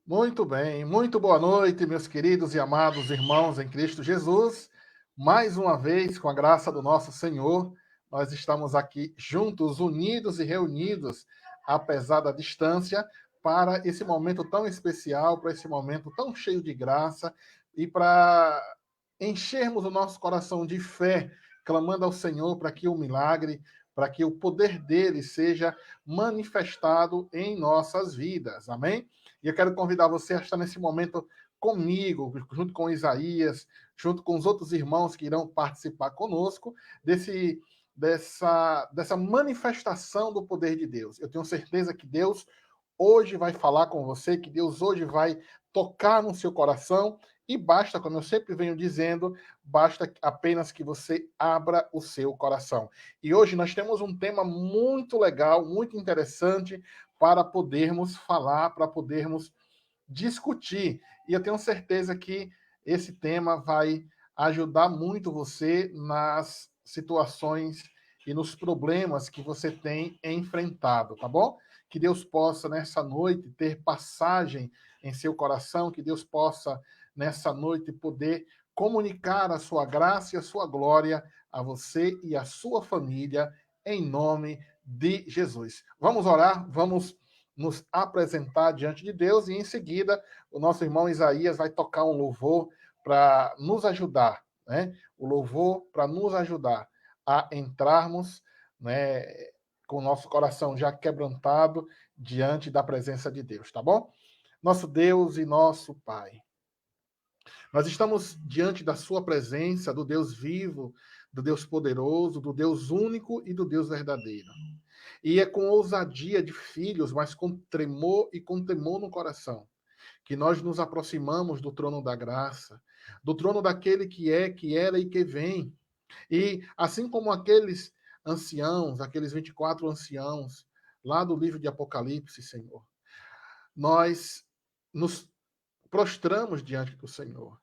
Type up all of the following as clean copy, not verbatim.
Muito bem, muito boa noite, meus queridos e amados irmãos em Cristo Jesus. Mais uma vez, com a graça do nosso Senhor, nós estamos aqui juntos, unidos e reunidos, apesar da distância, para esse momento tão especial, para esse momento tão cheio de graça e para enchermos o nosso coração de fé, clamando ao Senhor para que o milagre, para que o poder dele seja manifestado em nossas vidas. Amém? E eu quero convidar você a estar nesse momento comigo, junto com Isaías, junto com os outros irmãos que irão participar conosco dessa manifestação do poder de Deus. Eu tenho certeza que Deus hoje vai falar com você, que Deus hoje vai tocar no seu coração e basta, como eu sempre venho dizendo, basta apenas que você abra o seu coração. E hoje nós temos um tema muito legal, muito interessante para podermos falar, para podermos discutir. E eu tenho certeza que esse tema vai ajudar muito você nas situações e nos problemas que você tem enfrentado, tá bom? Que Deus possa, nessa noite, ter passagem em seu coração, que Deus possa, nessa noite, poder comunicar a sua graça e a sua glória a você e a sua família, em nome de Jesus. Vamos orar, vamos nos apresentar diante de Deus e, em seguida, o nosso irmão Isaías vai tocar um louvor para nos ajudar, né? O louvor para nos ajudar a entrarmos, né, com o nosso coração já quebrantado diante da presença de Deus, tá bom? Nosso Deus e nosso Pai, nós estamos diante da sua presença, do Deus vivo, do Deus poderoso, do Deus único e do Deus verdadeiro. E é com ousadia de filhos, mas com tremor e com temor no coração, que nós nos aproximamos do trono da graça, do trono daquele que é, que era e que vem. E assim como aqueles anciãos, aqueles 24 anciãos, lá do livro de Apocalipse, Senhor, nós nos prostramos diante do Senhor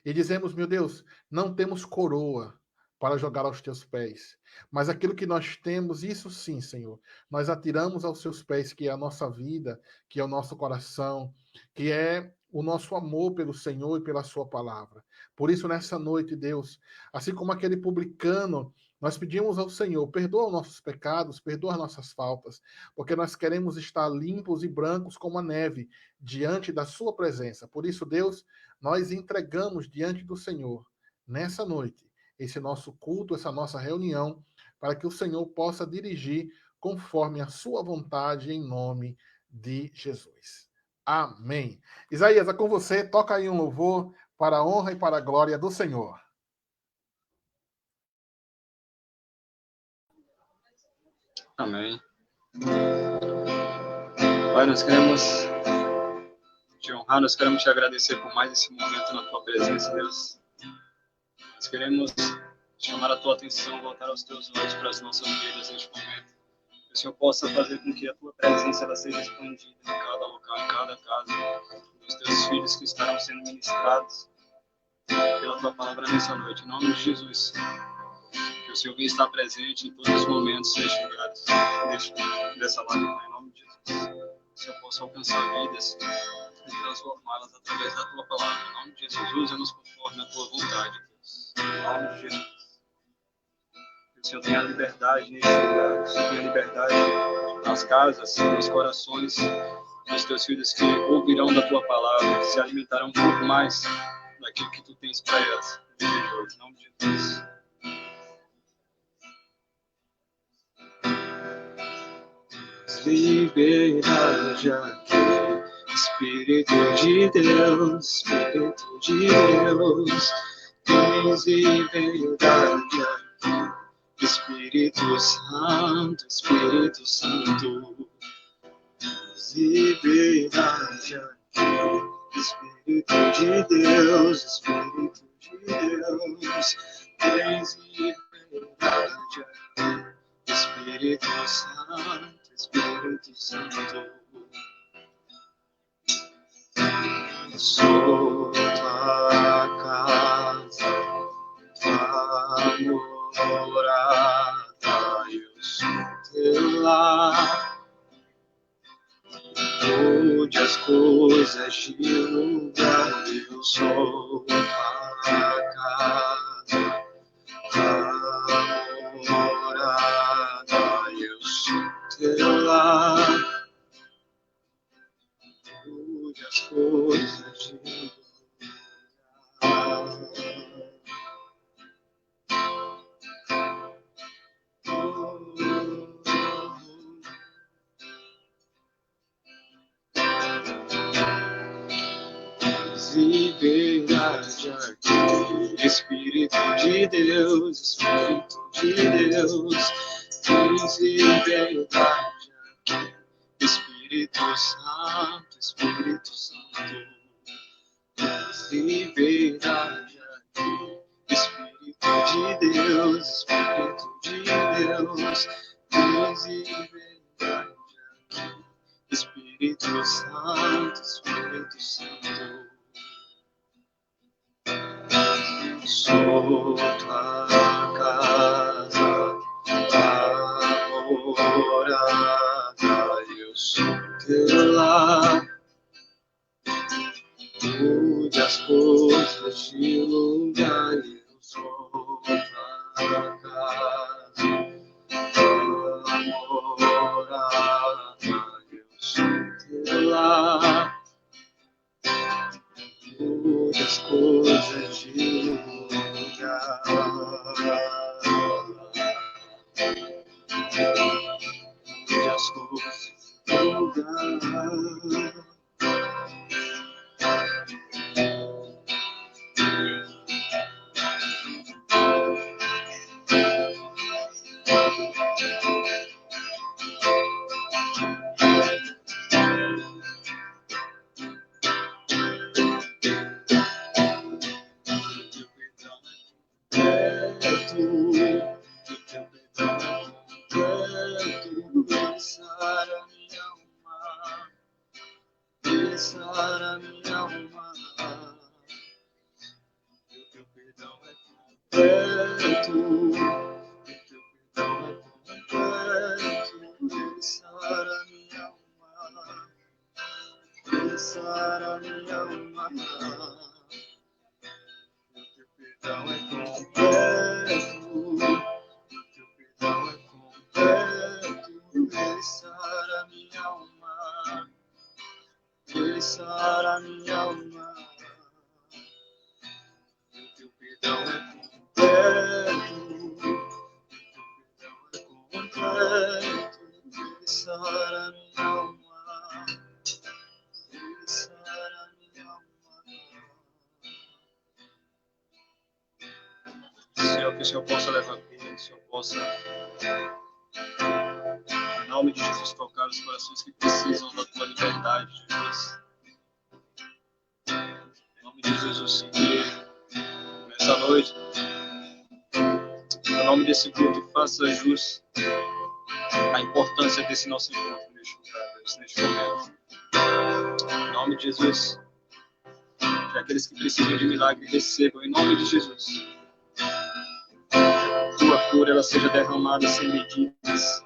e dizemos, meu Deus, não temos coroa para jogar aos teus pés, mas aquilo que nós temos, isso sim, Senhor, nós atiramos aos seus pés, que é a nossa vida, que é o nosso coração, que é o nosso amor pelo Senhor e pela sua palavra. Por isso, nessa noite, Deus, assim como aquele publicano, nós pedimos ao Senhor, perdoa os nossos pecados, perdoa as nossas faltas, porque nós queremos estar limpos e brancos como a neve diante da sua presença. Por isso, Deus, nós entregamos diante do Senhor, nessa noite, esse nosso culto, essa nossa reunião, para que o Senhor possa dirigir conforme a sua vontade, em nome de Jesus. Amém. Isaías, é com você, toca aí um louvor para a honra e para a glória do Senhor. Amém. Pai, nós queremos te honrar, nós queremos te agradecer por mais esse momento na tua presença, Deus. Nós queremos chamar a tua atenção, voltar os teus olhos para as nossas vidas neste momento. Que o Senhor possa fazer com que a tua presença ela seja expandida em cada local, em cada casa, dos teus filhos que estarão sendo ministrados pela tua palavra nessa noite. Em nome de Jesus. Que o Senhor venha estar presente em todos os momentos destes lugares, dessa live, em nome de Jesus. Que o Senhor possa alcançar vidas e transformá-las através da tua palavra. Em nome de Jesus, usa-nos conforme a tua vontade, Deus. Em nome de Jesus. Que o Senhor tenha liberdade neste lugar, que o Senhor tenha liberdade nas casas, nos corações dos teus filhos que ouvirão da tua palavra, que se alimentarão um pouco mais daquilo que tu tens para elas. Em nome de Jesus. Liberdade aqui, Espírito de Deus, Espírito de Deus, tens liberdade aqui, Espírito Santo, Espírito Santo, tens liberdade aqui, Espírito de Deus, Espírito de Deus, tens liberdade aqui, Espírito Santo, Espírito Santo, sou tua casa, tua morada, eu sou teu lar, mude as coisas de lugar. Eu sou a casa, a morada, eu sou teu lar. Mude as coisas de lugar. E verdade aqui, Espírito de Deus, Espírito de Deus, diz e verdade aqui, Espírito Santo, Espírito Santo, diz e verdade aqui, Espírito de Deus, Espírito de Deus, diz e verdade aqui, Espírito Santo, Espírito Santo. Sou tua casa, a morada, eu sou teu lar. Mude as coisas de lugar, eu sou tua casa, a morada, eu sou teu lar. Mude as coisas de lugar. Mude as coisas de lugar. Senhor, que o Senhor possa levar vida, que o Senhor possa, em nome de Jesus, tocar os corações que precisam da tua liberdade, Jesus. Em nome de Jesus, que nessa noite, em nome desse culto, faça jus a importância desse nosso encontro neste momento. Em nome de Jesus, que aqueles que precisam de milagre recebam, em nome de Jesus. Tua cura ela seja derramada sem medidas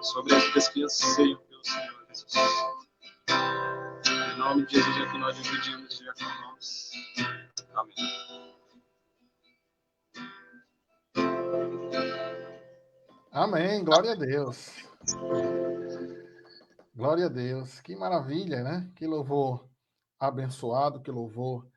sobre as vidas que anseiam pelo Senhor Jesus. Em nome de Jesus é que nós dividimos e aclamamos. Amém. Amém, glória a Deus. Glória a Deus. Que maravilha, né? Que louvor abençoado, que louvor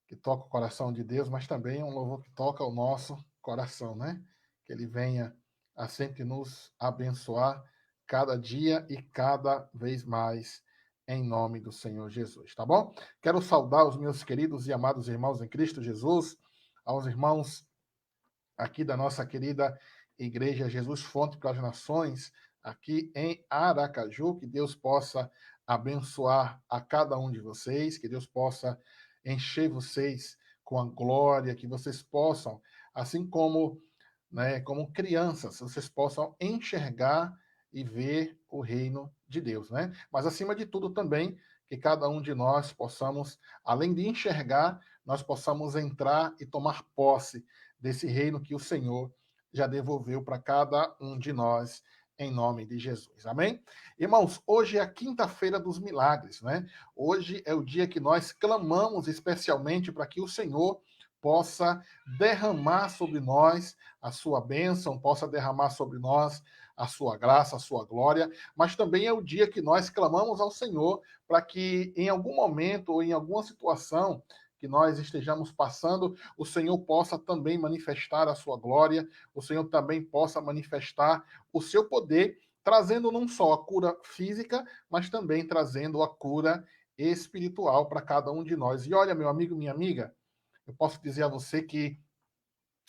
que toca o coração de Deus, mas também um louvor que toca o nosso coração, né? Que ele venha a sempre nos abençoar cada dia e cada vez mais, em nome do Senhor Jesus, tá bom? Quero saudar os meus queridos e amados irmãos em Cristo Jesus, aos irmãos aqui da nossa querida Igreja Jesus Fonte para as Nações, aqui em Aracaju, que Deus possa abençoar a cada um de vocês, que Deus possa encher vocês com a glória, que vocês possam, assim como, né, como crianças, vocês possam enxergar e ver o reino de Deus, né? Mas acima de tudo também que cada um de nós possamos, além de enxergar, nós possamos entrar e tomar posse desse reino que o Senhor já devolveu para cada um de nós, em nome de Jesus. Amém? Irmãos, hoje é a quinta-feira dos milagres, né? Hoje é o dia que nós clamamos especialmente para que o Senhor possa derramar sobre nós a sua bênção, possa derramar sobre nós a sua graça, a sua glória, mas também é o dia que nós clamamos ao Senhor para que em algum momento ou em alguma situação que nós estejamos passando, o Senhor possa também manifestar a sua glória, o Senhor também possa manifestar o seu poder, trazendo não só a cura física, mas também trazendo a cura espiritual para cada um de nós. E olha, meu amigo, minha amiga, eu posso dizer a você que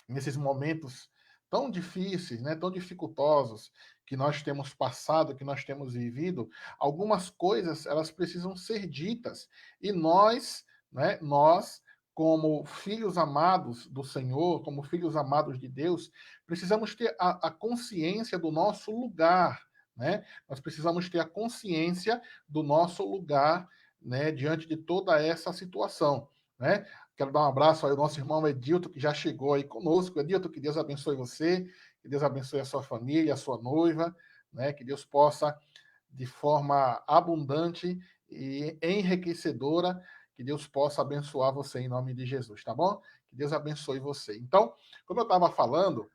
nesses momentos tão difíceis, né, tão dificultosos que nós temos passado, que nós temos vivido, algumas coisas elas precisam ser ditas e nós, né, nós como filhos amados do Senhor, como filhos amados de Deus, precisamos ter a consciência do nosso lugar, né? Nós precisamos ter a consciência do nosso lugar, né, diante de toda essa situação, né? Quero dar um abraço aí ao nosso irmão Edilton, que já chegou aí conosco. Edilton, que Deus abençoe você, que Deus abençoe a sua família, a sua noiva, né? Que Deus possa, de forma abundante e enriquecedora, que Deus possa abençoar você em nome de Jesus, tá bom? Que Deus abençoe você. Então, como eu estava falando,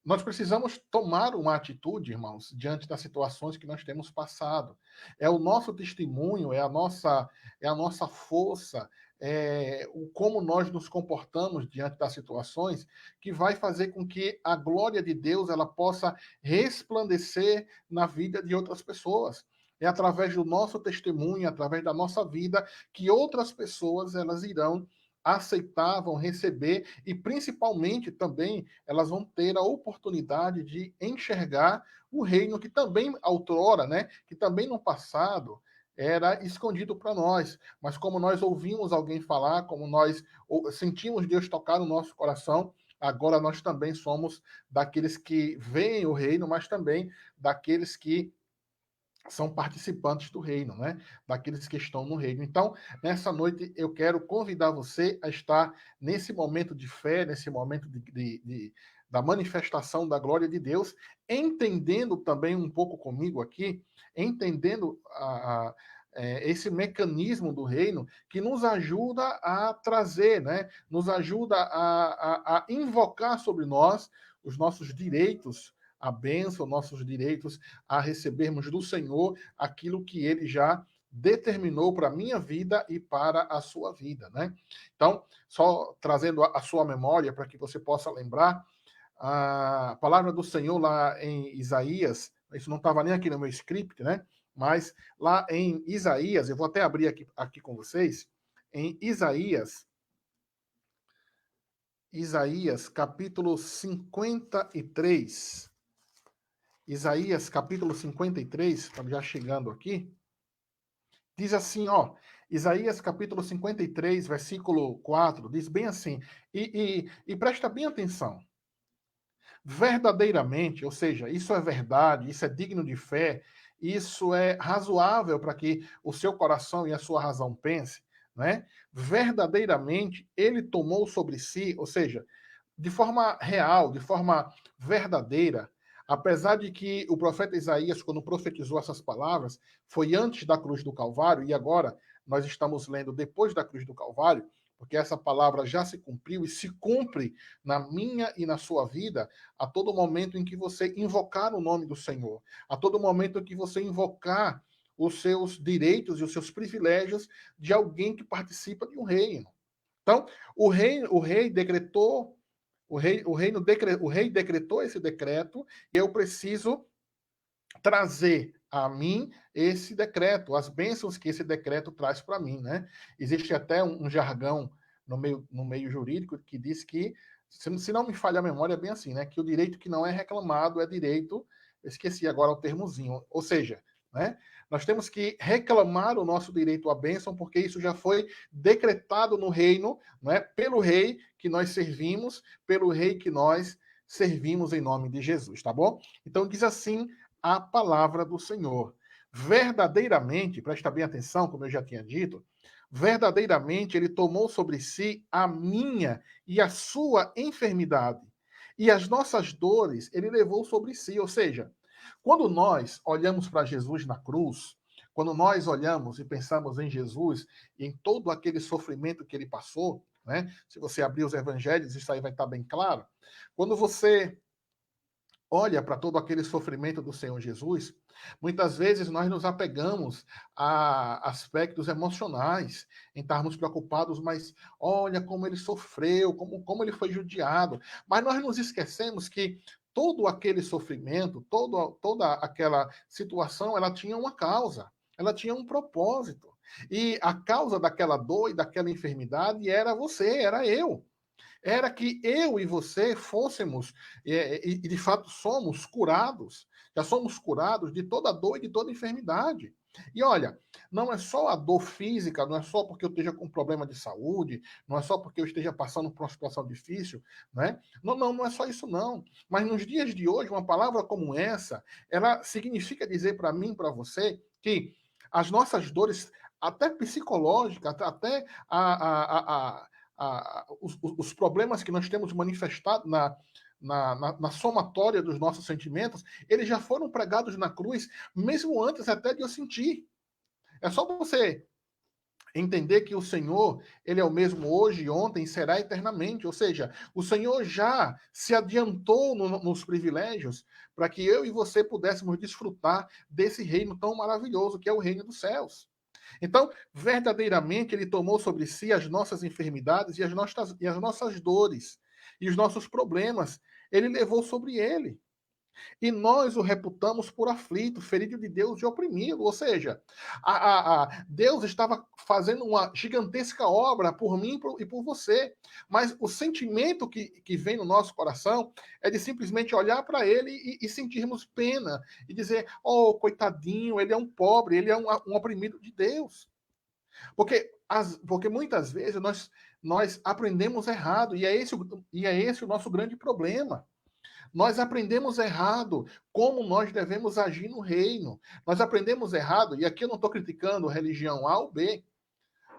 nós precisamos tomar uma atitude, irmãos, diante das situações que nós temos passado. É o nosso testemunho, é a nossa força, é o como nós nos comportamos diante das situações que vai fazer com que a glória de Deus ela possa resplandecer na vida de outras pessoas. É através do nosso testemunho, através da nossa vida, que outras pessoas elas irão aceitar, vão receber e principalmente também elas vão ter a oportunidade de enxergar o reino que também outrora, né, que também no passado era escondido para nós, mas como nós ouvimos alguém falar, como nós sentimos Deus tocar no nosso coração, agora nós também somos daqueles que veem o reino, mas também daqueles que são participantes do reino, né? Daqueles que estão no reino. Então, nessa noite, eu quero convidar você a estar nesse momento de fé, nesse momento da manifestação da glória de Deus, entendendo também um pouco comigo aqui, entendendo esse mecanismo do reino que nos ajuda a trazer, né? Nos ajuda a invocar sobre nós os nossos direitos, a bênção, nossos direitos a recebermos do Senhor aquilo que Ele já determinou para a minha vida e para a sua vida, né? Então, só trazendo a sua memória para que você possa lembrar, a palavra do Senhor lá em Isaías, isso não estava nem aqui no meu script, né? Mas lá em Isaías, eu vou até abrir aqui com vocês, em Isaías capítulo 53, Isaías capítulo 53, estamos já chegando aqui, diz assim, ó, Isaías capítulo 53, versículo 4, diz bem assim, e presta bem atenção, verdadeiramente, ou seja, isso é verdade, isso é digno de fé, isso é razoável para que o seu coração e a sua razão pense, né? Verdadeiramente, ele tomou sobre si, ou seja, de forma real, de forma verdadeira, apesar de que o profeta Isaías, quando profetizou essas palavras, foi antes da cruz do Calvário, e agora nós estamos lendo depois da cruz do Calvário, porque essa palavra já se cumpriu e se cumpre na minha e na sua vida a todo momento em que você invocar o nome do Senhor, a todo momento em que você invocar os seus direitos e os seus privilégios de alguém que participa de um reino. Então, o rei decretou o rei decretou esse decreto e eu preciso trazer a mim esse decreto, as bênçãos que esse decreto traz para mim, né? Existe até um jargão no meio jurídico que diz que, se não me falha a memória, é bem assim, né? Que o direito que não é reclamado é direito, eu esqueci agora o termozinho, ou seja, né? Nós temos que reclamar o nosso direito à bênção, porque isso já foi decretado no reino, né? Pelo rei que nós servimos, pelo rei que nós servimos em nome de Jesus, tá bom? Então diz assim a palavra do Senhor. Verdadeiramente, presta bem atenção, como eu já tinha dito, verdadeiramente ele tomou sobre si a minha e a sua enfermidade E as nossas dores ele levou sobre si. Ou seja, quando nós olhamos para Jesus na cruz, quando nós olhamos e pensamos em Jesus e em todo aquele sofrimento que ele passou, né? Se você abrir os evangelhos, isso aí vai estar bem claro. Quando você olha para todo aquele sofrimento do Senhor Jesus, muitas vezes nós nos apegamos a aspectos emocionais, em estarmos preocupados, mas olha como ele sofreu, como ele foi judiado. Mas nós nos esquecemos que todo aquele sofrimento, toda aquela situação, ela tinha uma causa, ela tinha um propósito. E a causa daquela dor e daquela enfermidade era você, era eu, era que eu e você fôssemos, e de fato somos curados, já somos curados de toda dor e de toda enfermidade. E olha, não é só a dor física, não é só porque eu esteja com um problema de saúde, não é só porque eu esteja passando por uma situação difícil, né? Não é só isso não. Mas nos dias de hoje, uma palavra como essa, ela significa dizer para mim, para você, que as nossas dores, até psicológicas, até os problemas que nós temos manifestado na somatória dos nossos sentimentos, eles já foram pregados na cruz, mesmo antes até de eu sentir. É só você entender que o Senhor, ele é o mesmo hoje, ontem e será eternamente. Ou seja, o Senhor já se adiantou nos privilégios para que eu e você pudéssemos desfrutar desse reino tão maravilhoso que é o reino dos céus. Então, verdadeiramente, ele tomou sobre si as nossas enfermidades e as nossas dores e os nossos problemas. Ele levou sobre ele. E nós o reputamos por aflito, ferido de Deus e oprimido. Ou seja, Deus estava fazendo uma gigantesca obra por mim e por você. Mas o sentimento que vem no nosso coração é de simplesmente olhar para ele e sentirmos pena. E dizer, oh, coitadinho, ele é um pobre, ele é um oprimido de Deus. Porque muitas vezes nós aprendemos errado, e é esse o nosso grande problema. Nós aprendemos errado como nós devemos agir no reino. Nós aprendemos errado, e aqui eu não estou criticando religião A ou B,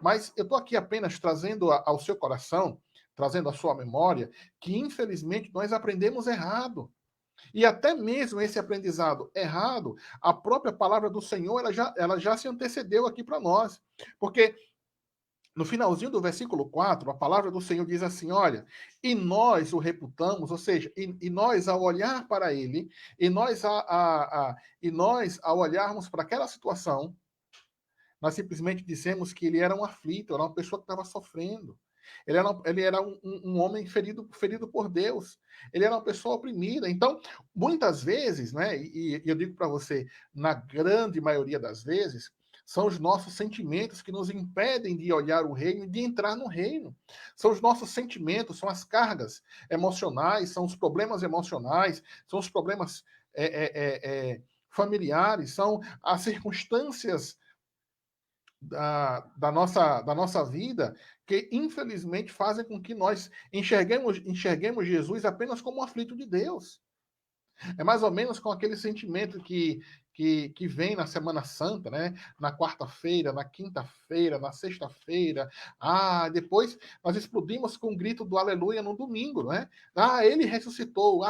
mas eu estou aqui apenas trazendo ao seu coração, trazendo à sua memória, que infelizmente nós aprendemos errado. E até mesmo esse aprendizado errado, a própria palavra do Senhor, ela já se antecedeu aqui para nós. Porque no finalzinho do versículo 4, a palavra do Senhor diz assim: olha, e nós o reputamos, ou seja, e nós ao olhar para ele, e nós ao olharmos para aquela situação, nós simplesmente dissemos que ele era um aflito, era uma pessoa que estava sofrendo. Ele era um homem ferido por Deus. Ele era uma pessoa oprimida. Então, muitas vezes, né, e eu digo para você, na grande maioria das vezes, são os nossos sentimentos que nos impedem de olhar o reino e de entrar no reino. São os nossos sentimentos, são as cargas emocionais, são os problemas emocionais, são os problemas familiares, são as circunstâncias da nossa vida que, infelizmente, fazem com que nós enxerguemos Jesus apenas como um aflito de Deus. É mais ou menos com aquele sentimento que vem na Semana Santa, né? Na quarta-feira, na quinta-feira, na sexta-feira. Depois nós explodimos com o grito do aleluia no domingo, né? Ele ressuscitou.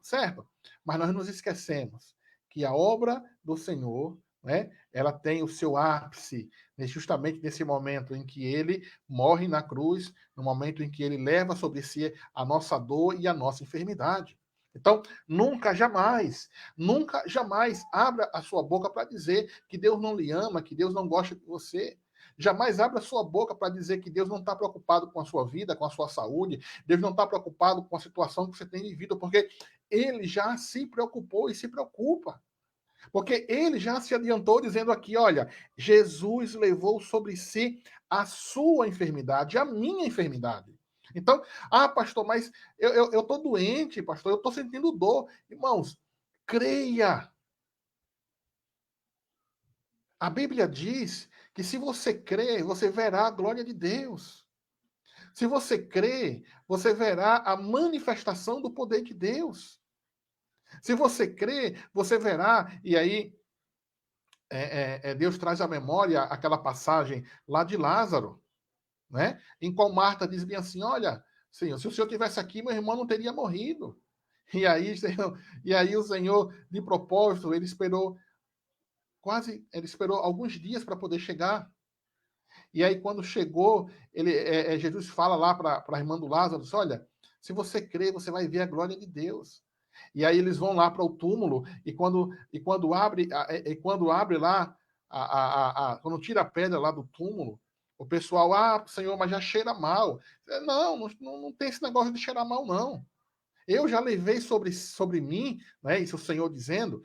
Certo. Mas nós nos esquecemos que a obra do Senhor, né? Ela tem o seu ápice justamente nesse momento em que ele morre na cruz, no momento em que ele leva sobre si a nossa dor e a nossa enfermidade. Então, nunca jamais abra a sua boca para dizer que Deus não lhe ama, que Deus não gosta de você. Jamais abra a sua boca para dizer que Deus não está preocupado com a sua vida, com a sua saúde. Deus não está preocupado com a situação que você tem vivido, porque ele já se preocupou e se preocupa. Porque ele já se adiantou dizendo aqui, olha, Jesus levou sobre si a sua enfermidade, a minha enfermidade. Então, pastor, mas eu tô doente, pastor, eu tô sentindo dor. Irmãos, creia. A Bíblia diz que se você crer, você verá a glória de Deus. Se você crer, você verá a manifestação do poder de Deus. Se você crer, você verá, e aí Deus traz à memória aquela passagem lá de Lázaro, né? Em qual Marta diz bem assim, olha, Senhor, se o Senhor tivesse aqui, meu irmão não teria morrido. E aí o Senhor, de propósito, ele esperou alguns dias para poder chegar. E aí, quando chegou, Jesus fala lá para a irmã do Lázaro, diz, olha, se você crer, você vai ver a glória de Deus. E aí eles vão lá para o túmulo, quando abre lá, quando tira a pedra lá do túmulo, o pessoal, Senhor, mas já cheira mal. Não tem esse negócio de cheirar mal, não. Eu já levei sobre mim, né, isso o Senhor dizendo,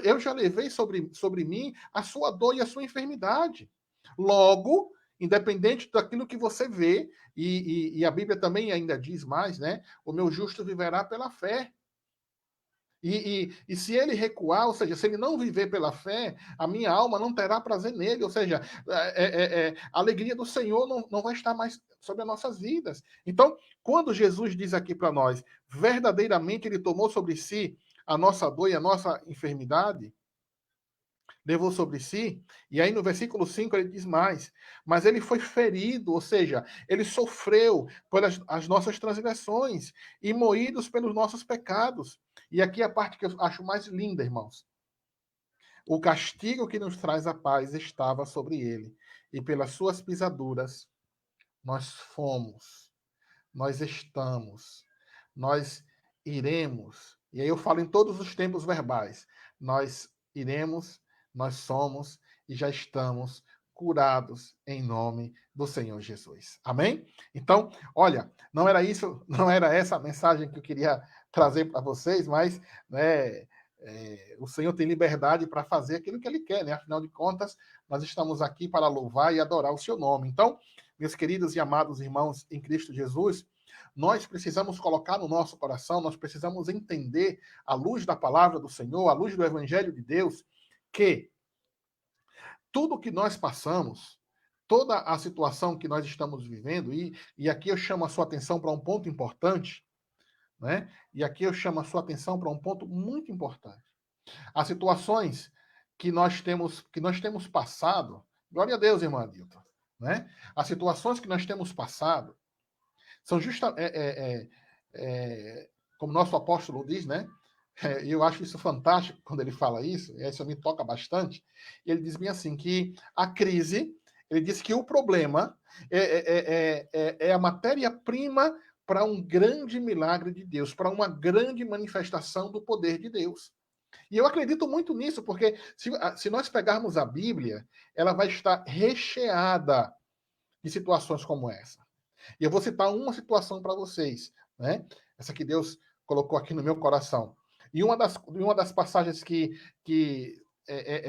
eu já levei sobre mim a sua dor e a sua enfermidade. Logo, independente daquilo que você vê, e a Bíblia também ainda diz mais, né? O meu justo viverá pela fé. E se ele recuar, ou seja, se ele não viver pela fé, a minha alma não terá prazer nele, ou seja, a alegria do Senhor não vai estar mais sobre as nossas vidas. Então, quando Jesus diz aqui para nós, verdadeiramente ele tomou sobre si a nossa dor e a nossa enfermidade, levou sobre si, e aí no versículo 5 ele diz mais, mas ele foi ferido, ou seja, ele sofreu pelas as nossas transgressões e moídos pelos nossos pecados. E aqui é a parte que eu acho mais linda, irmãos. O castigo que nos traz a paz estava sobre ele, e pelas suas pisaduras nós fomos, nós estamos, nós iremos. E aí eu falo em todos os tempos verbais. Nós iremos, nós somos e já estamos curados em nome do Senhor Jesus. Amém? Então, olha, não era isso, não era essa a mensagem que eu queria trazer para vocês, mas né, o Senhor tem liberdade para fazer aquilo que Ele quer, né? Afinal de contas, nós estamos aqui para louvar e adorar o Seu nome. Então, meus queridos e amados irmãos em Cristo Jesus, nós precisamos colocar no nosso coração, nós precisamos entender, à luz da palavra do Senhor, à luz do Evangelho de Deus, que tudo que nós passamos, toda a situação que nós estamos vivendo, e aqui eu chamo a sua atenção para um ponto importante, né? E aqui eu chamo a sua atenção para um ponto muito importante. As situações que nós temos passado, glória a Deus, irmã Adilton, né? As situações que nós temos passado são como nosso apóstolo diz, né? E eu acho isso fantástico quando ele fala isso, e isso me toca bastante. Ele diz bem assim que a crise, ele diz que o problema é a matéria-prima para um grande milagre de Deus, para uma grande manifestação do poder de Deus. E eu acredito muito nisso, porque se nós pegarmos a Bíblia, ela vai estar recheada de situações como essa. E eu vou citar uma situação para vocês, né? Essa que Deus colocou aqui no meu coração. E uma das passagens que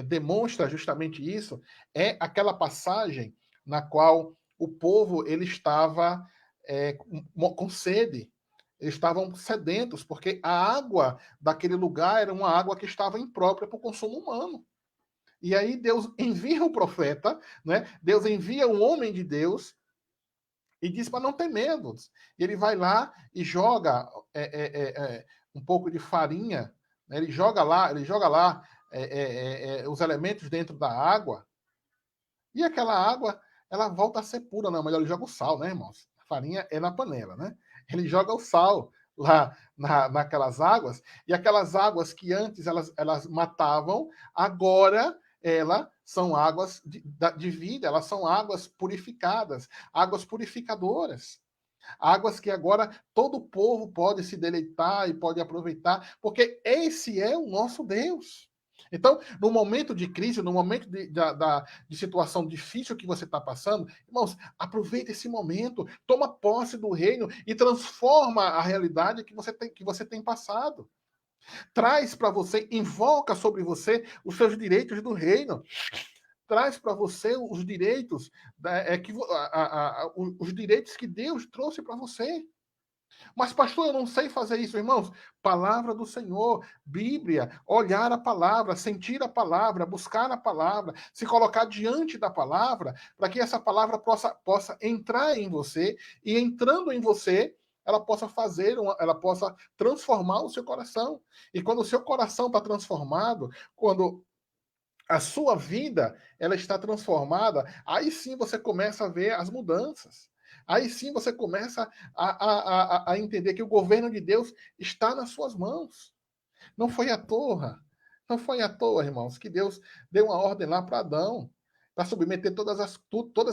demonstra justamente isso é aquela passagem na qual o povo ele estava com sede. Eles estavam sedentos, porque a água daquele lugar era uma água que estava imprópria para o consumo humano. E aí Deus envia o profeta, né? Deus envia um homem de Deus e diz para não ter medo. E ele vai lá e joga um pouco de farinha, né? Ele joga lá os elementos dentro da água, e aquela água ela volta a ser pura, não, mas ele joga o sal, né, irmãos? A farinha é na panela, né? Ele joga o sal lá naquelas águas, e aquelas águas que antes elas matavam, agora elas são águas de vida, elas são águas purificadas, águas purificadoras. Águas que agora todo o povo pode se deleitar e pode aproveitar, porque esse é o nosso Deus. Então, no momento de crise, no momento de situação difícil que você está passando, irmãos, aproveita esse momento, toma posse do reino e transforma a realidade que você tem passado. Traz para você, invoca sobre você os seus direitos do reino. Traz para você os direitos, os direitos que Deus trouxe para você. Mas, pastor, eu não sei fazer isso, irmãos. Palavra do Senhor, Bíblia, olhar a palavra, sentir a palavra, buscar a palavra, se colocar diante da palavra, para que essa palavra possa entrar em você, e entrando em você, ela possa transformar o seu coração. E quando o seu coração está transformado, quando a sua vida ela está transformada, aí sim você começa a ver as mudanças. Aí sim você começa a entender que o governo de Deus está nas suas mãos. Não foi à toa. Não foi à toa, irmãos, que Deus deu uma ordem lá para Adão, para submeter todas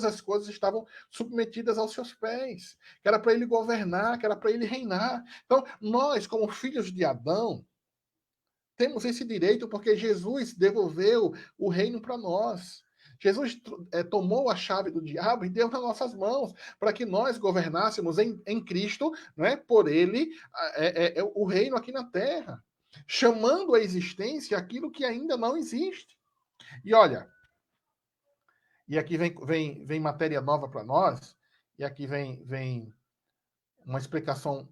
as coisas estavam submetidas aos seus pés, que era para ele governar, que era para ele reinar. Então, nós, como filhos de Adão, temos esse direito porque Jesus devolveu o reino para nós. Jesus tomou a chave do diabo e deu nas nossas mãos para que nós governássemos em Cristo, né, por ele, o reino aqui na terra, chamando à existência aquilo que ainda não existe. E olha, e aqui vem matéria nova para nós, e aqui vem uma explicação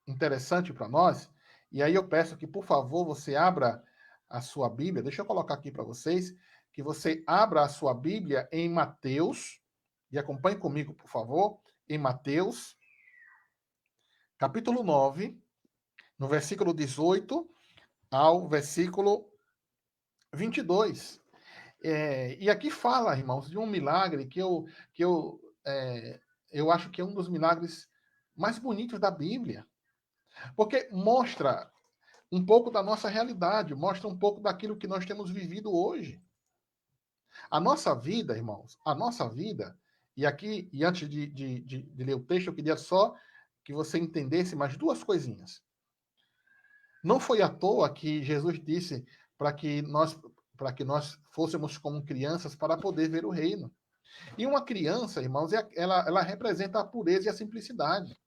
interessante para nós. E aí eu peço que, por favor, você abra a sua Bíblia. Deixa eu colocar aqui para vocês que você abra a sua Bíblia em Mateus e acompanhe comigo, por favor, em Mateus, capítulo 9, no versículo 18 ao versículo 22. E aqui fala, irmãos, de um milagre eu acho que é um dos milagres mais bonitos da Bíblia. Porque mostra um pouco da nossa realidade, mostra um pouco daquilo que nós temos vivido hoje. A nossa vida, irmãos, a nossa vida, e antes de ler o texto, eu queria só que você entendesse mais duas coisinhas. Não foi à toa que Jesus disse para que nós fôssemos como crianças para poder ver o reino. E uma criança, irmãos, ela representa a pureza e a simplicidade.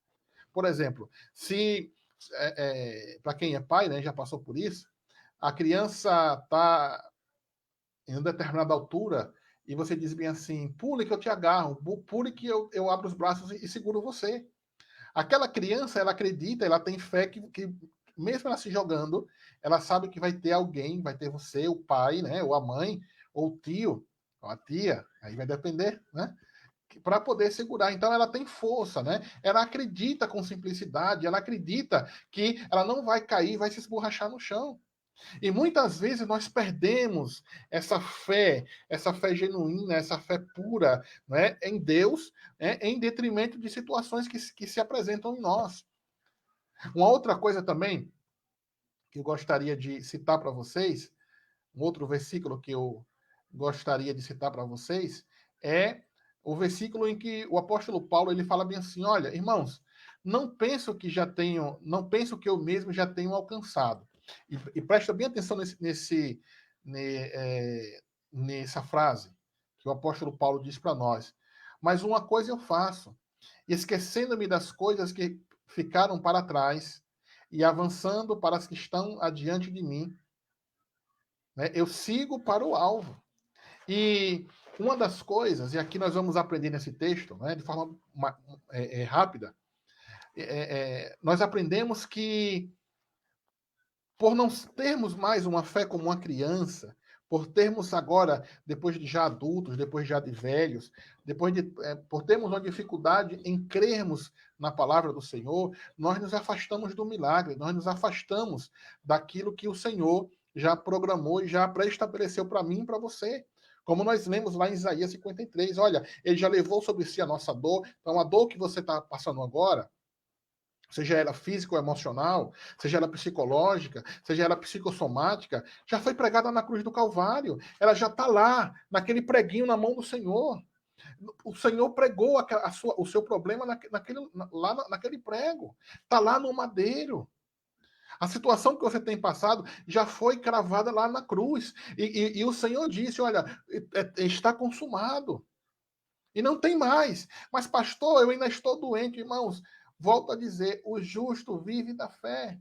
Por exemplo, se para quem é pai, né, já passou por isso, a criança está em uma determinada altura e você diz bem assim, pule que eu te agarro, pule que eu abro os braços e seguro você. Aquela criança, ela acredita, ela tem fé que mesmo ela se jogando, ela sabe que vai ter alguém, vai ter você, o pai, né, ou a mãe, ou o tio, ou a tia, aí vai depender, né? Para poder segurar. Então ela tem força, né? Ela acredita com simplicidade, ela acredita que ela não vai cair, vai se esborrachar no chão. E muitas vezes nós perdemos essa fé genuína, essa fé pura, né, em Deus, né, em detrimento de situações que se apresentam em nós. Uma outra coisa também que eu gostaria de citar para vocês, um outro versículo que eu gostaria de citar para vocês, é o versículo em que o apóstolo Paulo ele fala bem assim: olha, irmãos, não penso que eu mesmo já tenho alcançado. E presta bem atenção nessa frase que o apóstolo Paulo diz para nós. Mas uma coisa eu faço, esquecendo-me das coisas que ficaram para trás e avançando para as que estão adiante de mim, né, eu sigo para o alvo. E uma das coisas, e aqui nós vamos aprender nesse texto, né, de forma rápida, nós aprendemos que por não termos mais uma fé como uma criança, por termos agora, depois de já adultos, depois já de velhos, por termos uma dificuldade em crermos na palavra do Senhor, nós nos afastamos do milagre, nós nos afastamos daquilo que o Senhor já programou e já pré-estabeleceu para mim e para você. Como nós lemos lá em Isaías 53, olha, ele já levou sobre si a nossa dor, então a dor que você está passando agora, seja ela física ou emocional, seja ela psicológica, seja ela psicossomática, já foi pregada na cruz do Calvário. Ela já está lá, naquele preguinho na mão do Senhor. O Senhor pregou o seu problema naquele prego. Está lá no madeiro. A situação que você tem passado já foi cravada lá na cruz. E o Senhor disse: olha, está consumado. E não tem mais. Mas, pastor, eu ainda estou doente, irmãos. Volto a dizer, o justo vive da fé.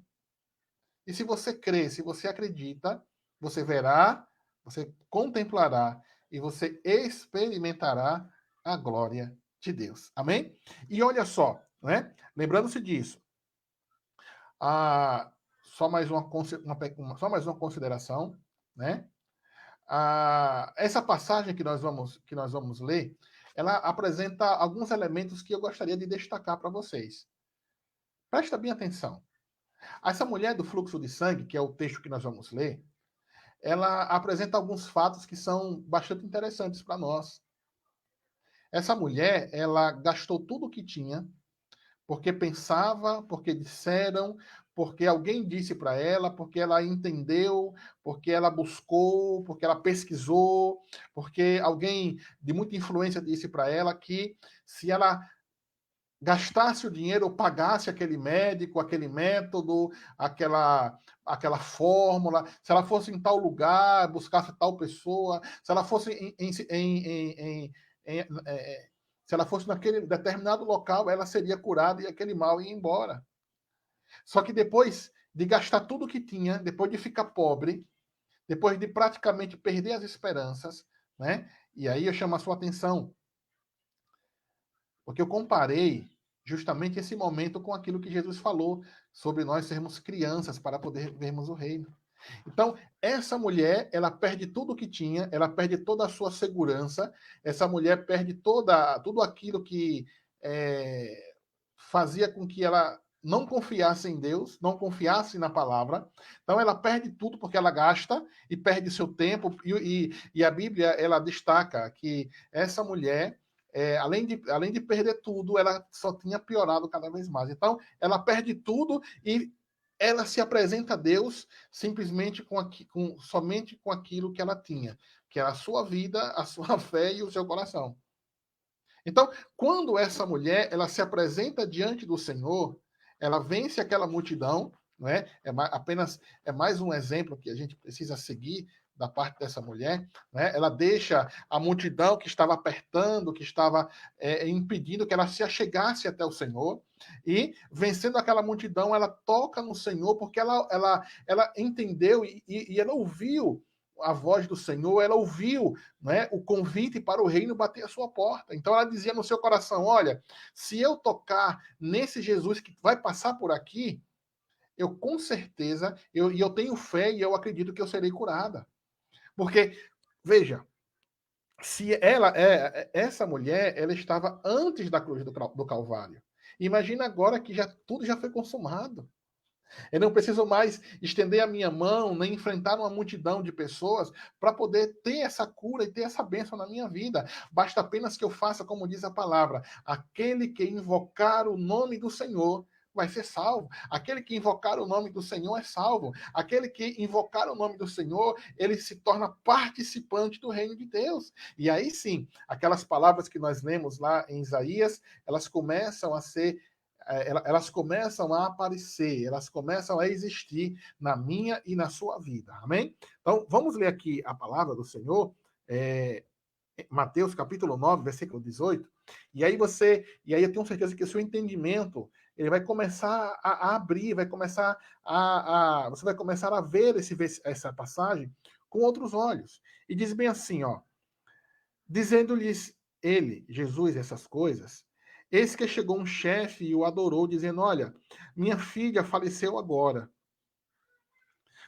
E se você crê, se você acredita, você verá, você contemplará e você experimentará a glória de Deus. Amém? E olha só, né? Lembrando-se disso. Só mais uma consideração, né? Essa passagem que nós vamos ler, ela apresenta alguns elementos que eu gostaria de destacar para vocês. Presta bem atenção. Essa mulher do fluxo de sangue, que é o texto que nós vamos ler, ela apresenta alguns fatos que são bastante interessantes para nós. Essa mulher, ela gastou tudo o que tinha, porque pensava, porque disseram, porque alguém disse para ela, porque ela entendeu, porque ela buscou, porque ela pesquisou, porque alguém de muita influência disse para ela que se ela gastasse o dinheiro ou pagasse aquele médico, aquele método, aquela fórmula, se ela fosse em tal lugar, buscasse tal pessoa, se ela fosse se ela fosse naquele determinado local, ela seria curada e aquele mal ia embora. Só que depois de gastar tudo que tinha, depois de ficar pobre, depois de praticamente perder as esperanças, né? E aí eu chamo a sua atenção, porque eu comparei justamente esse momento com aquilo que Jesus falou sobre nós sermos crianças para poder vermos o reino. Então, essa mulher, ela perde tudo o que tinha, ela perde toda a sua segurança, essa mulher perde tudo aquilo que fazia com que ela não confiasse em Deus, não confiasse na palavra. Então, ela perde tudo porque ela gasta e perde seu tempo. E a Bíblia, ela destaca que essa mulher, além de perder tudo, ela só tinha piorado cada vez mais. Então, ela perde tudo e ela se apresenta a Deus simplesmente somente com aquilo que ela tinha, que era a sua vida, a sua fé e o seu coração. Então, quando essa mulher ela se apresenta diante do Senhor, ela vence aquela multidão, não é? Apenas é mais um exemplo que a gente precisa seguir da parte dessa mulher, né? Ela deixa a multidão que estava apertando, que estava impedindo que ela se achegasse até o Senhor, e vencendo aquela multidão, ela toca no Senhor porque ela entendeu e ela ouviu a voz do Senhor, ela ouviu, né, o convite para o reino bater a sua porta. Então ela dizia no seu coração: olha, se eu tocar nesse Jesus que vai passar por aqui, eu com certeza, eu tenho fé e eu acredito que eu serei curada. Porque, veja, se essa mulher, ela estava antes da cruz do Calvário. Imagina agora que tudo já foi consumado. Eu não preciso mais estender a minha mão, nem enfrentar uma multidão de pessoas para poder ter essa cura e ter essa bênção na minha vida. Basta apenas que eu faça, como diz a palavra: aquele que invocar o nome do Senhor vai ser salvo. Aquele que invocar o nome do Senhor é salvo. Aquele que invocar o nome do Senhor, ele se torna participante do reino de Deus. E aí sim, aquelas palavras que nós lemos lá em Isaías, elas começam a ser elas começam a aparecer, elas começam a existir na minha e na sua vida. Amém? Então, vamos ler aqui a palavra do Senhor, Mateus capítulo 9, versículo 18. E aí eu tenho certeza que o seu entendimento, ele vai começar a abrir, vai começar você vai começar a ver essa passagem com outros olhos. E diz bem assim, ó: dizendo-lhes ele, Jesus, essas coisas, eis que chegou um chefe e o adorou, dizendo: olha, minha filha faleceu agora,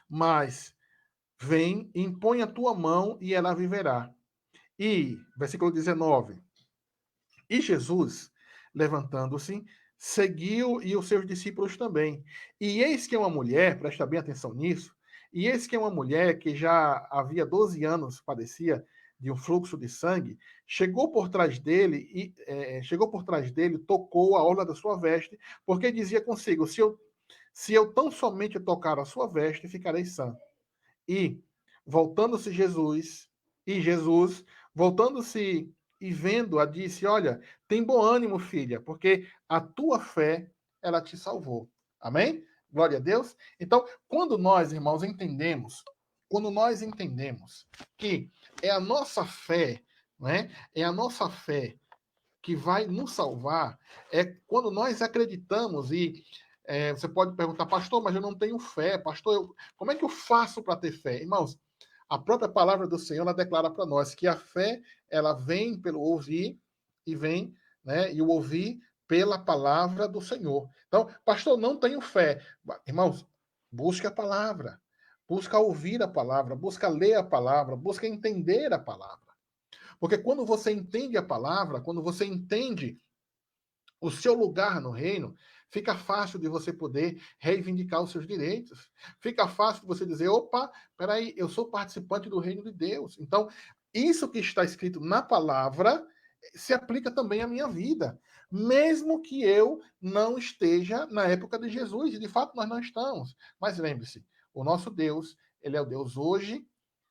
mas vem, impõe a tua mão e ela viverá. E, versículo 19, e Jesus, levantando-se, seguiu e os seus discípulos também. E eis que uma mulher, presta bem atenção nisso, e eis que uma mulher que já havia 12 anos padecia de um fluxo de sangue, chegou por trás dele, tocou a orla da sua veste, porque dizia consigo: se eu tão somente tocar a sua veste, ficarei sã. E voltando-se Jesus, voltando-se e vendo-a, disse: olha, tem bom ânimo, filha, porque a tua fé, ela te salvou. Amém? Glória a Deus. Então, quando nós entendemos que é a nossa fé, né? É a nossa fé que vai nos salvar, é quando nós acreditamos você pode perguntar: pastor, mas eu não tenho fé, pastor, como é que eu faço para ter fé? Irmãos, a própria palavra do Senhor, ela declara para nós que a fé, ela vem pelo ouvir e vem, né, e o ouvir pela palavra do Senhor. Então, pastor, não tenho fé. Irmãos, busque a palavra, busca ouvir a palavra, busca ler a palavra, busca entender a palavra. Porque quando você entende a palavra, quando você entende o seu lugar no reino, fica fácil de você poder reivindicar os seus direitos. Fica fácil de você dizer: opa, peraí, eu sou participante do reino de Deus. Então, isso que está escrito na palavra, se aplica também à minha vida. Mesmo que eu não esteja na época de Jesus, e de fato nós não estamos. Mas lembre-se, o nosso Deus, ele é o Deus hoje,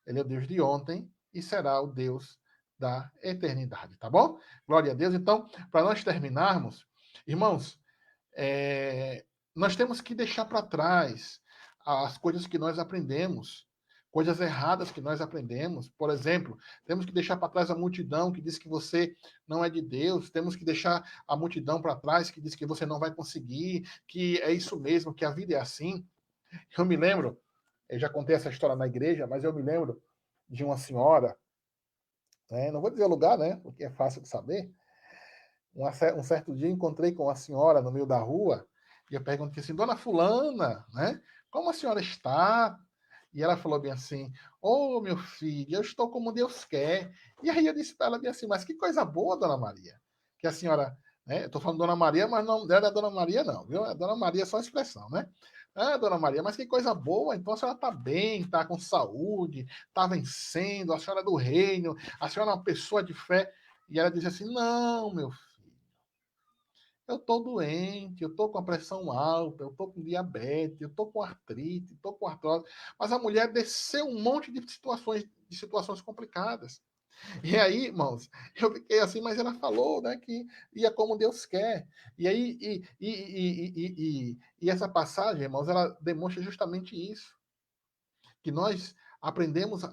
ele é o Deus de ontem e será o Deus da eternidade, tá bom? Glória a Deus. Então, para nós terminarmos, irmãos, nós temos que deixar para trás as coisas que nós aprendemos, coisas erradas que nós aprendemos. Por exemplo, temos que deixar para trás a multidão que diz que você não é de Deus, temos que deixar a multidão para trás que diz que você não vai conseguir, que é isso mesmo, que a vida é assim. Eu me lembro, eu já contei essa história na igreja, mas eu me lembro de uma senhora, né, não vou dizer o lugar, né, porque é fácil de saber. Um certo dia encontrei com uma senhora no meio da rua e eu perguntei assim, dona fulana, né, como a senhora está? E ela falou bem assim, ô meu filho, eu estou como Deus quer. E aí eu disse para ela bem assim, mas que coisa boa, dona Maria, que a senhora, né, eu estou falando dona Maria, mas o nome dela é dona Maria não, viu? É dona Maria só expressão, né? Ah, dona Maria, mas que coisa boa, então a senhora está bem, está com saúde, está vencendo, a senhora é do reino, a senhora é uma pessoa de fé. E ela disse assim, não, meu filho, eu estou doente, eu estou com a pressão alta, eu estou com diabetes, eu estou com artrite, estou com artrose. Mas a mulher desceu um monte de situações complicadas. E aí, irmãos, eu fiquei assim, mas ela falou, né, que ia como Deus quer. E aí, e essa passagem, irmãos, ela demonstra justamente isso, que nós aprendemos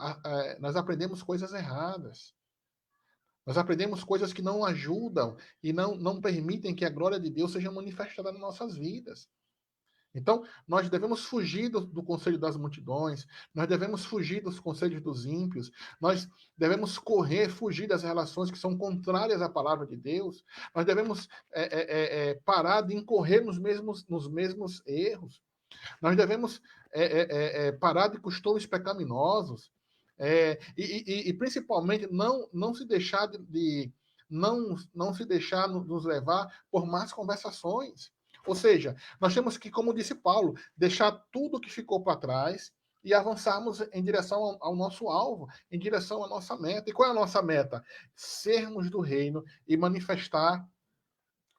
coisas erradas. Nós aprendemos coisas que não ajudam e não permitem que a glória de Deus seja manifestada nas nossas vidas. Então, nós devemos fugir do conselho das multidões, nós devemos fugir dos conselhos dos ímpios, nós devemos fugir das relações que são contrárias à palavra de Deus, nós devemos parar de incorrer nos mesmos erros, nós devemos parar de costumes pecaminosos, e principalmente não se deixar não se deixar nos levar por más conversações. Ou seja, nós temos que, como disse Paulo, deixar tudo que ficou para trás e avançarmos em direção ao nosso alvo, em direção à nossa meta. E qual é a nossa meta? Sermos do reino e manifestar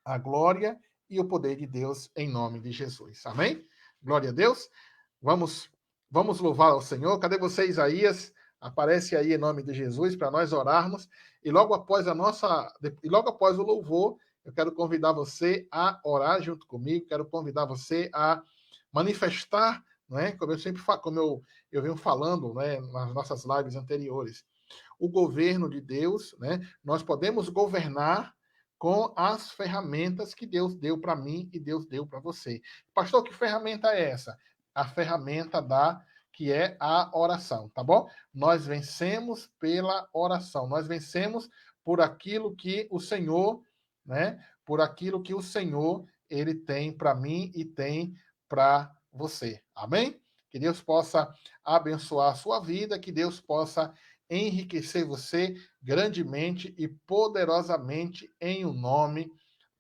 a glória e o poder de Deus em nome de Jesus. Amém? Glória a Deus. Vamos louvar ao Senhor. Cadê você, Isaías? Aparece aí em nome de Jesus para nós orarmos. E logo após o louvor, eu quero convidar você a orar junto comigo. Quero convidar você a manifestar, né? Como eu venho falando, né, nas nossas lives anteriores, o governo de Deus, né? Nós podemos governar com as ferramentas que Deus deu para mim e Deus deu para você. Pastor, que ferramenta é essa? A ferramenta que é a oração, tá bom? Nós vencemos pela oração. Nós vencemos por aquilo que o Senhor, né? Por aquilo que o Senhor ele tem para mim e tem para você. Amém? Que Deus possa abençoar a sua vida, que Deus possa enriquecer você grandemente e poderosamente em o nome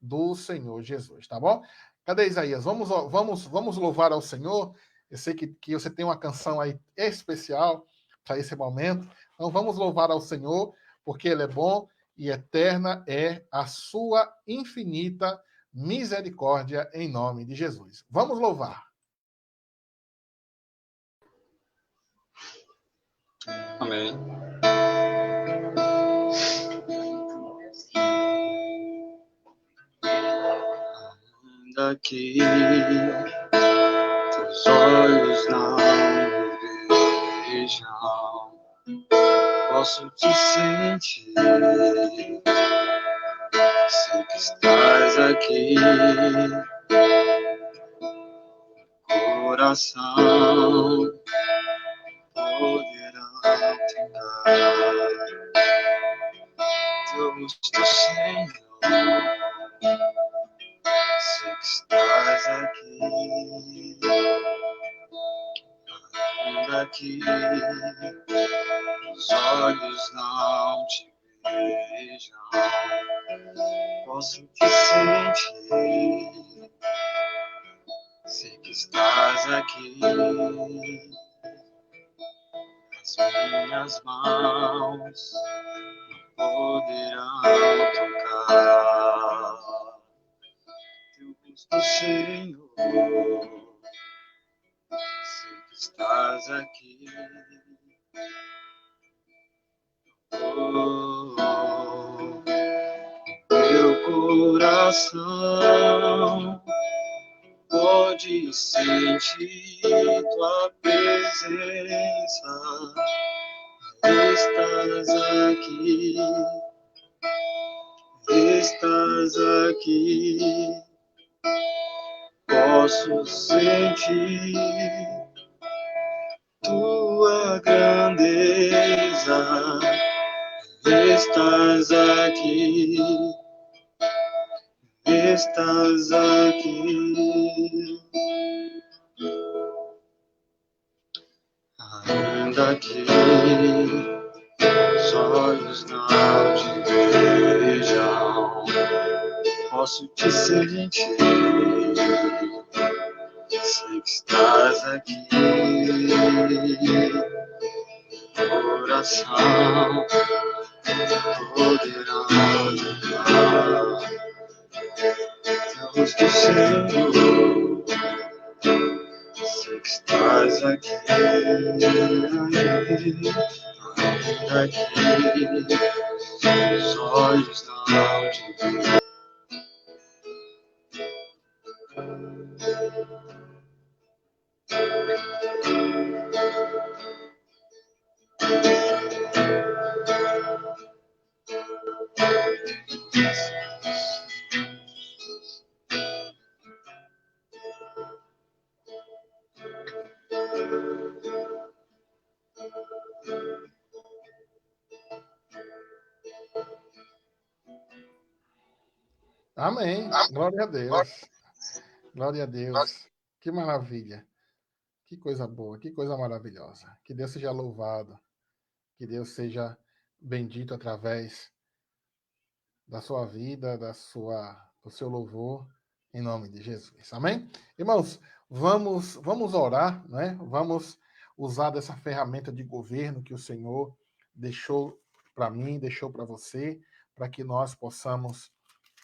do Senhor Jesus, tá bom? Cadê Isaías? Vamos louvar ao Senhor. Eu sei que você tem uma canção aí especial para esse momento. Então vamos louvar ao Senhor, porque Ele é bom e eterna é a sua infinita misericórdia em nome de Jesus. Vamos louvar. Amém. Ainda que teus olhos não me vejam, posso te sentir. Sei que estás aqui, coração poderá tocar teu rosto, Senhor. Sei que estás aqui, ainda que os olhos não te vejam, posso te sentir. Sei que estás aqui, as minhas mãos não poderão tocar teu rosto, Senhor. Sei que estás aqui. Meu coração pode sentir tua presença. Estás aqui, estás aqui. Posso sentir tua grandeza. Estás aqui, estás aqui. Ainda que os olhos não te vejam, posso te sentir. Sei que estás aqui, coração poderão tocar teu rosto, Senhor. Sei que estás aqui, ainda que os olhos não te veem. Amém. Glória a Deus. Glória a Deus. Que maravilha. Que coisa boa, que coisa maravilhosa. Que Deus seja louvado. Que Deus seja bendito através da sua vida, do seu louvor, em nome de Jesus. Amém? Irmãos, vamos orar, né? Vamos usar dessa ferramenta de governo que o Senhor deixou para mim, deixou para você, para que nós possamos,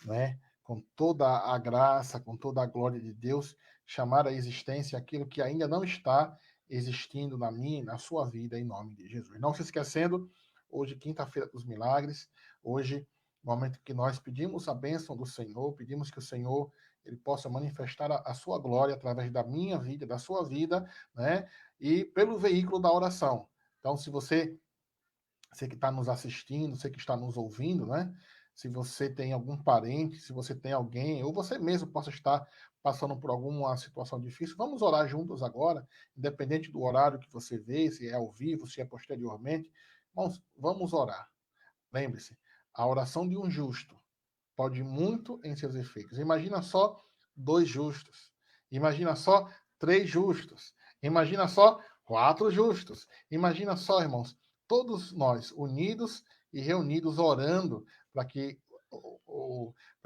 né, com toda a graça, com toda a glória de Deus, chamar à existência aquilo que ainda não está existindo na minha e na sua vida, em nome de Jesus. Não se esquecendo, hoje, quinta-feira dos milagres, hoje, momento que nós pedimos a bênção do Senhor, pedimos que o Senhor ele possa manifestar a sua glória através da minha vida, da sua vida, né? E pelo veículo da oração. Então, se você que está nos assistindo, você que está nos ouvindo, né? Se você tem algum parente, se você tem alguém, ou você mesmo possa estar passando por alguma situação difícil, vamos orar juntos agora, independente do horário que você vê, se é ao vivo, se é posteriormente. Vamos orar. Lembre-se, a oração de um justo pode muito em seus efeitos. Imagina só 2 justos. Imagina só 3 justos. Imagina só 4 justos. Imagina só, irmãos, todos nós unidos e reunidos orando para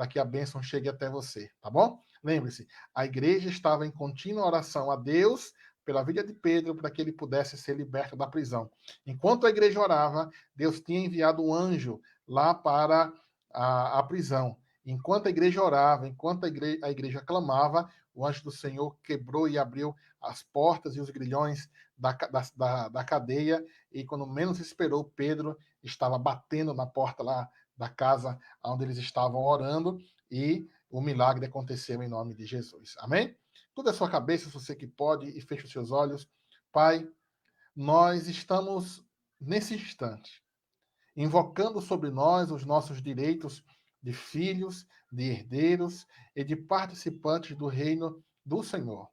que a bênção chegue até você, tá bom? Lembre-se, a igreja estava em contínua oração a Deus pela vida de Pedro para que ele pudesse ser liberto da prisão. Enquanto a igreja orava, Deus tinha enviado um anjo lá para a prisão. Enquanto a igreja orava, enquanto a igreja clamava, o anjo do Senhor quebrou e abriu as portas e os grilhões da cadeia, e quando menos esperou, Pedro estava batendo na porta lá da casa onde eles estavam orando, e o milagre aconteceu em nome de Jesus. Amém? Tudo a sua cabeça, se você que pode, e feche os seus olhos. Pai, nós estamos nesse instante invocando sobre nós os nossos direitos de filhos, de herdeiros e de participantes do reino do Senhor.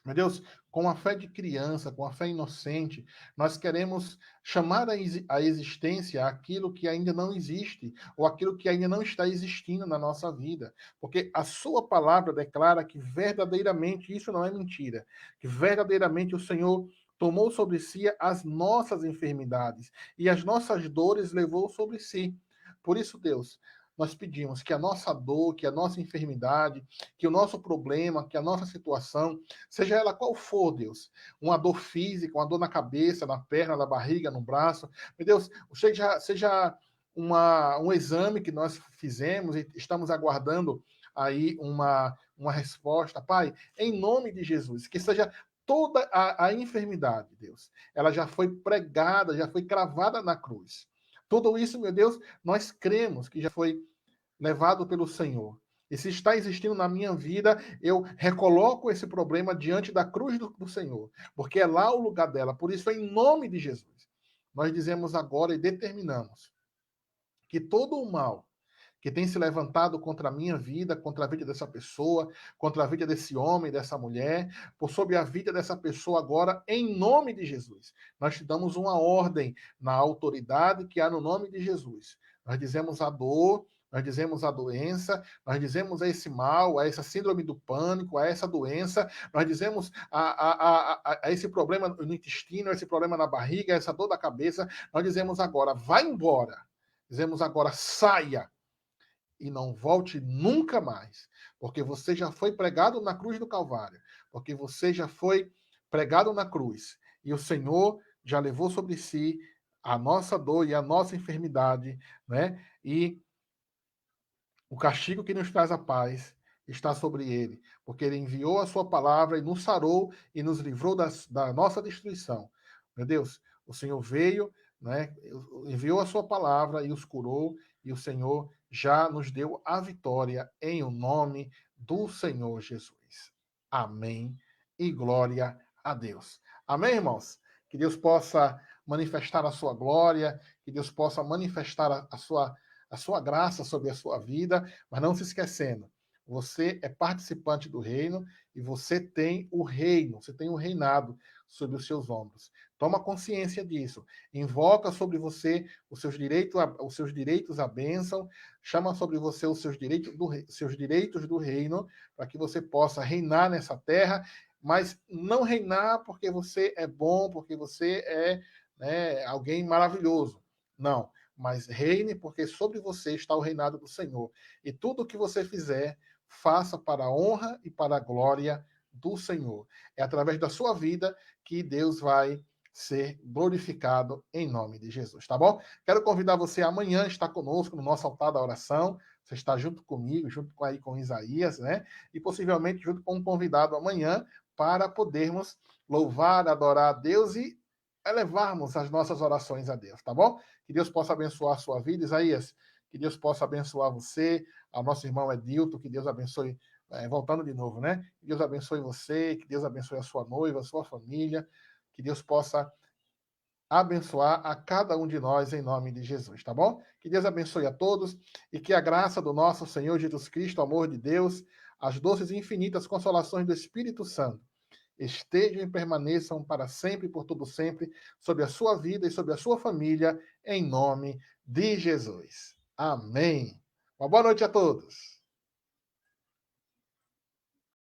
Meu Deus, com a fé de criança, com a fé inocente, nós queremos chamar à existência aquilo que ainda não existe, ou aquilo que ainda não está existindo na nossa vida. Porque a sua palavra declara que verdadeiramente, isso não é mentira, que verdadeiramente o Senhor tomou sobre si as nossas enfermidades e as nossas dores levou sobre si. Por isso, Deus, nós pedimos que a nossa dor, que a nossa enfermidade, que o nosso problema, que a nossa situação, seja ela qual for, Deus, uma dor física, uma dor na cabeça, na perna, na barriga, no braço, meu Deus, seja um exame que nós fizemos e estamos aguardando aí uma resposta. Pai, em nome de Jesus, que seja toda a enfermidade, Deus, ela já foi pregada, já foi cravada na cruz. Tudo isso, meu Deus, nós cremos que já foi levado pelo Senhor. E se está existindo na minha vida, eu recoloco esse problema diante da cruz do Senhor, porque é lá o lugar dela. Por isso, em nome de Jesus, nós dizemos agora e determinamos que todo o mal que tem se levantado contra a minha vida, contra a vida dessa pessoa, contra a vida desse homem, dessa mulher, por sobre a vida dessa pessoa agora, em nome de Jesus. Nós te damos uma ordem na autoridade que há no nome de Jesus. Nós dizemos a dor, nós dizemos a doença, nós dizemos a esse mal, a essa síndrome do pânico, a essa doença, nós dizemos a esse problema no intestino, a esse problema na barriga, a essa dor da cabeça, nós dizemos agora, vai embora. Dizemos agora, saia e não volte nunca mais, porque você já foi pregado na cruz do Calvário, porque você já foi pregado na cruz, e o Senhor já levou sobre si a nossa dor e a nossa enfermidade, né? E o castigo que nos traz a paz está sobre ele, porque ele enviou a sua palavra e nos sarou e nos livrou da nossa destruição. Meu Deus, o Senhor veio, né, enviou a sua palavra e os curou, e o Senhor já nos deu a vitória em o nome do Senhor Jesus. Amém e glória a Deus. Amém, irmãos? Que Deus possa manifestar a sua glória, que Deus possa manifestar a sua graça sobre a sua vida, mas não se esquecendo, você é participante do reino e você tem o reino, você tem o reinado sobre os seus ombros. Toma consciência disso. Invoca sobre você os seus direitos à bênção, chama sobre você os seus direitos do reino, para que você possa reinar nessa terra, mas não reinar porque você é bom, porque você é, né, alguém maravilhoso. Não, mas reine, porque sobre você está o reinado do Senhor. E tudo o que você fizer, faça para a honra e para a glória do Senhor. É através da sua vida que Deus vai ser glorificado em nome de Jesus, tá bom? Quero convidar você amanhã a estar conosco no nosso altar da oração. Você está junto comigo, junto com Isaías, né? E possivelmente junto com um convidado amanhã para podermos louvar, adorar a Deus e elevarmos as nossas orações a Deus, tá bom? Que Deus possa abençoar a sua vida, Isaías. Que Deus possa abençoar você, ao nosso irmão Edilton, que Deus abençoe, voltando de novo, né? Que Deus abençoe você, que Deus abençoe a sua noiva, a sua família, que Deus possa abençoar a cada um de nós em nome de Jesus, tá bom? Que Deus abençoe a todos e que a graça do nosso Senhor Jesus Cristo, o amor de Deus, as doces e infinitas consolações do Espírito Santo estejam e permaneçam para sempre e por todo sempre sobre a sua vida e sobre a sua família, em nome de Jesus. Amém. Uma boa noite a todos.